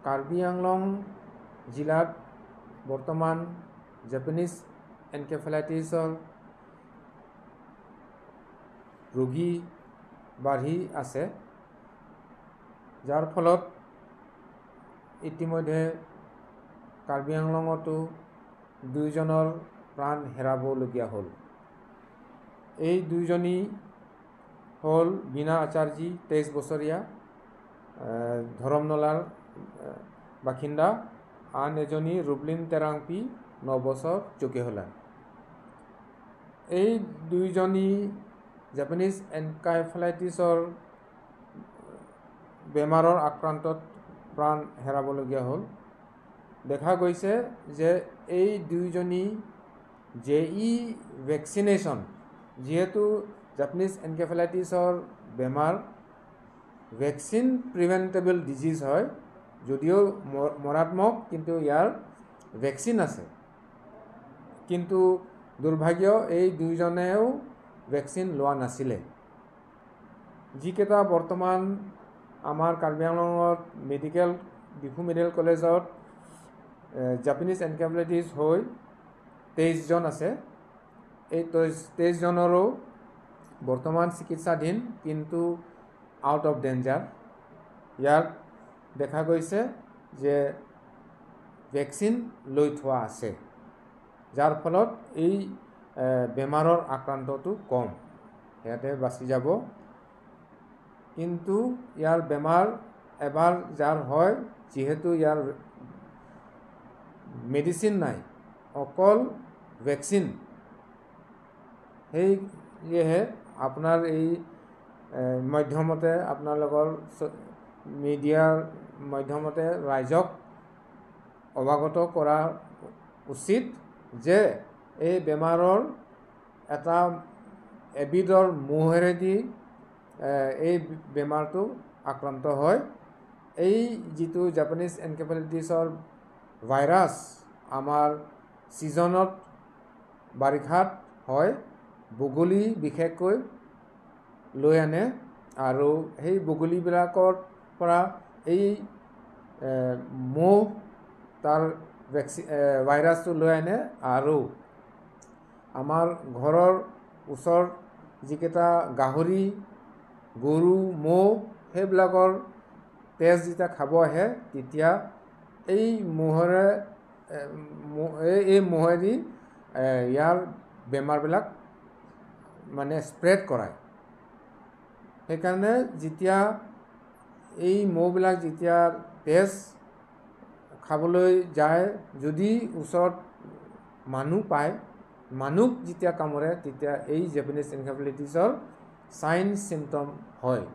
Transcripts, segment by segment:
কাৰ্বি আংলং জিলাত বৰ্তমান জাপানীজ এনকেফেলাইটিছৰ ৰোগী বাঢ়ি আছে, যাৰ ফলত ইতিমধ্যে কাৰ্বি আংলঙতো 2জনৰ প্ৰাণ হেৰাবলগীয়া হ'ল। এই 2জনী হ'ল বীণা আচাৰ্যী 23 বছৰীয়া ধৰমনলাৰ বাসিন্দা, আন এজনী ৰুবলিন তেৰাংপি 9 বছৰ জকিহলা। এই 2জনী জাপানীজ এনকেফেলাইটিছৰ বেমাৰৰ আক্ৰান্তত প্ৰাণ হেৰাবলগীয়া হ'ল। দেখা গৈছে যে এই 2জনী JE ভেকচিনেশ্যন, যিহেতু জাপানীজ এনকেফেলাইটিছৰ বেমাৰ ভেকচিন প্ৰিভেণ্টেবল ডিজিজ হয়, যদিও মৰাত্মক, কিন্তু ইয়াৰ ভেকচিন আছে। কিন্তু দুৰ্ভাগ্য এই 2জনেও ভেকচিন লোৱা নাছিলে। যিকেইটা বৰ্তমান আমাৰ কাৰ্বি আংলঙত ডিফু মেডিকেল কলেজত জাপানীজ এনকেফেলাইটিছ হৈ 23জন আছে, এই 23জনৰো বৰ্তমান চিকিৎসাধীন, কিন্তু আউট অফ ডেঞ্জাৰ। ইয়াত দেখা গৈছে যে ভেকচিন লৈ থোৱা আছে, যাৰ ফলত এই বেমাৰৰ আক্ৰান্তটো কম, সিহঁতে বাচি যাব। কিন্তু ইয়াৰ বেমাৰ এবাৰ যাৰ হয়, যিহেতু ইয়াৰ মেডিচিন নাই, অকল ভেকচিন, সেয়েহে আপোনাৰ এই মাধ্যমতে, আপোনালোকৰ মিডিয়াৰ মাধ্যমতে ৰাইজক অৱগত কৰা উচিত যে এই বেমাৰৰ এটা এবিধৰ মহেৰেদি এই বেমাৰটো আক্ৰান্ত হয়। এই যিটো জাপানীজ এনকেফেলাইটিছৰ ভাইৰাছ আমাৰ ছিজনত বাৰিষাত হয়, বগলী বিশেষকৈ লৈ আনে, আৰু সেই বগলীবিলাকৰ পৰা এই মহ তাৰ ভাইৰাছটো লৈ আনে, আৰু আমাৰ ঘৰৰ ওচৰ যিকেইটা গাহৰি, গৰু, মহ, সেইবিলাকৰ তেজ যেতিয়া খাব আহে, তেতিয়া এই মহেদি ইয়াৰ বেমাৰবিলাক মানে স্প্ৰেড কৰায়। সেইকাৰণে যেতিয়া এই মহবিলাক যেতিয়া তেজ খাবলৈ যায়, যদি ওচৰত মানুহ পায়, মানুহক যেতিয়া কামুৰে, তেতিয়া এই জাপানীজ এনকেফেলাইটিছৰ চাইন চিমটম হয়।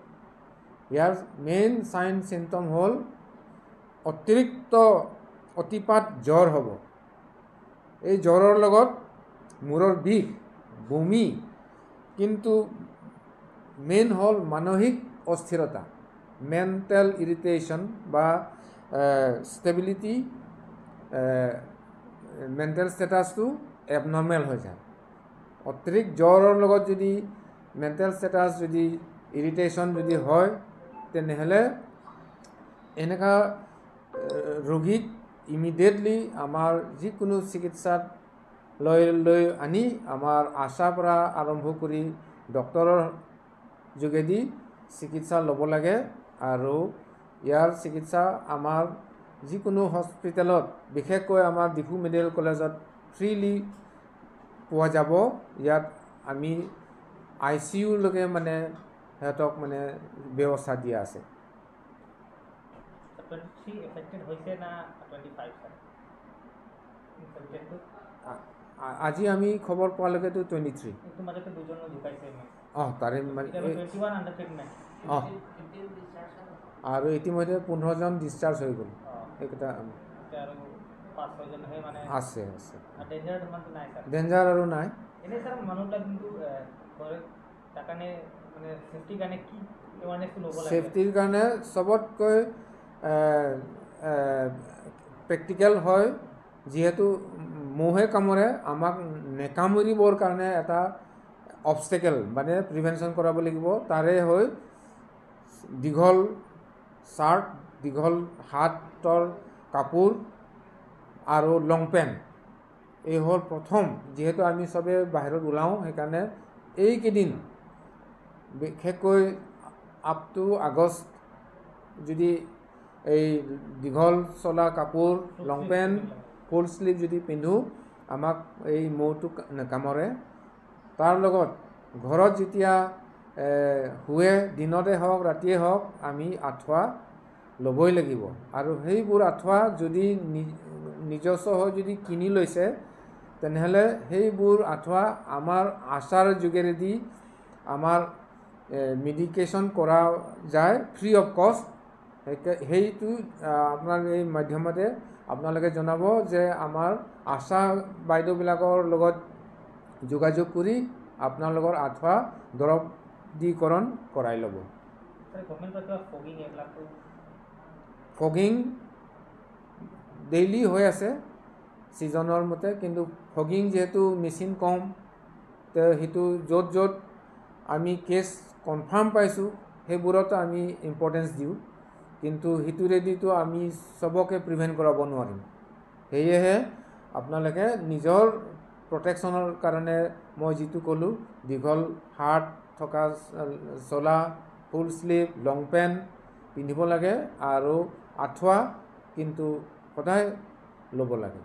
ইয়াৰ মেইন চাইন চিমটম হ'ল অতিপাত জ্বৰ হ'ব। এই জ্বৰৰ লগত মূৰৰ বিষ, বমি, কিন্তু মেইন হ'ল মানসিক অস্থিৰতা, মেণ্টেল ইৰিটেশ্যন বা ষ্টেবিলিটি, মেণ্টেল ষ্টেটাছটো এবনৰ্মেল হৈ যায়। অতিৰিক্ত জ্বৰৰ লগত যদি মেণ্টেল ষ্টেটাছ যদি ইৰিটেশ্যন যদি হয়, তেনেহ'লে এনেকুৱা ৰোগীক ইমিডিয়েটলি আমাৰ যিকোনো চিকিৎসালয়লৈ আনি আমাৰ আশাৰ পৰা আৰম্ভ কৰি ডক্তৰৰ যোগেদি চিকিৎসা ল'ব লাগে। আৰু ইয়াৰ চিকিৎসা আমাৰ যিকোনো হস্পিটেলত, বিশেষকৈ আমাৰ ডিফু মেডিকেল কলেজত ফ্ৰীলি পোৱা যাব। ইয়াত আমি ICUলৈকে মানে সিহঁতক মানে ব্যৱস্থা দিয়া আছে। আজি আমি খবৰ পোৱালৈকেতো 23। তাৰে আৰু ইতিমধ্যে 15জন ডিছচাৰ্জ হৈ গ'ল। এইকেইটা আছে ডেঞ্জাৰ আৰু নাই। ছেফটিৰ কাৰণে চবতকৈ প্ৰেক্টিকেল হয়, যিহেতু মহে কামুৰে, আমাক নেকামুৰিবৰ কাৰণে এটা অবষ্টেকেল মানে প্ৰিভেনশ্যন কৰাব লাগিব। তাৰে হৈ দীঘল চাৰ্ট, দীঘল হাতৰ কাপোৰ আৰু লং পেণ্ট এই হ'ল প্ৰথম যিহেতু আমি চবে বাহিৰত ওলাওঁ সেইকাৰণে এইকেইদিন বিশেষকৈ আপ টু আগষ্ট যদি এই দীঘল চলা কাপোৰ লং পেণ্ট ফুল স্লিভ যদি পিন্ধোঁ আমাক এই মহটো কামৰে তাৰ লগত ঘৰত যেতিয়া শুৱে দিনতে হওক ৰাতিয়ে হওক আমি আঁঠুৱা ল'বই লাগিব আৰু সেইবোৰ আঁঠুৱা যদি নিজস্ব হৈ যদি কিনি লৈছে তেনেহ'লে সেইবোৰ আঁঠুৱা আমাৰ আশাৰ যোগেৰেদি আমাৰ মেডিকেশ্যন কৰা যায় ফ্ৰী অফ কষ্ট সেইটো আপোনাৰ এই মাধ্যমতে আপোনালোকে জনাব যে আমাৰ আশা বাইদেউবিলাকৰ লগত যোগাযোগ কৰি আপোনালোকৰ আঁঠুৱা দৰৱীকৰণ কৰাই ল'ব। ফগিং ডেইলি হৈ আছে ছিজনৰ মতে কিন্তু ফগিং যিহেতু মেচিন কম তো সেইটো য'ত য'ত আমি কেছ কনফাৰ্ম পাইছোঁ সেইবোৰতো আমি ইম্পৰ্টেঞ্চ দিওঁ কিন্তু সেইটোৰেদিতো আমি চবকে প্ৰিভেণ্ট কৰাব নোৱাৰিম সেয়েহে আপোনালোকে নিজৰ প্ৰটেকশ্যনৰ কাৰণে মই যিটো ক'লোঁ দীঘল হাত থকা চোলা ফুল স্লিভ লং পেণ্ট পিন্ধিব লাগে আৰু আঁঠুৱা কিন্তু সদায় ল'ব লাগে।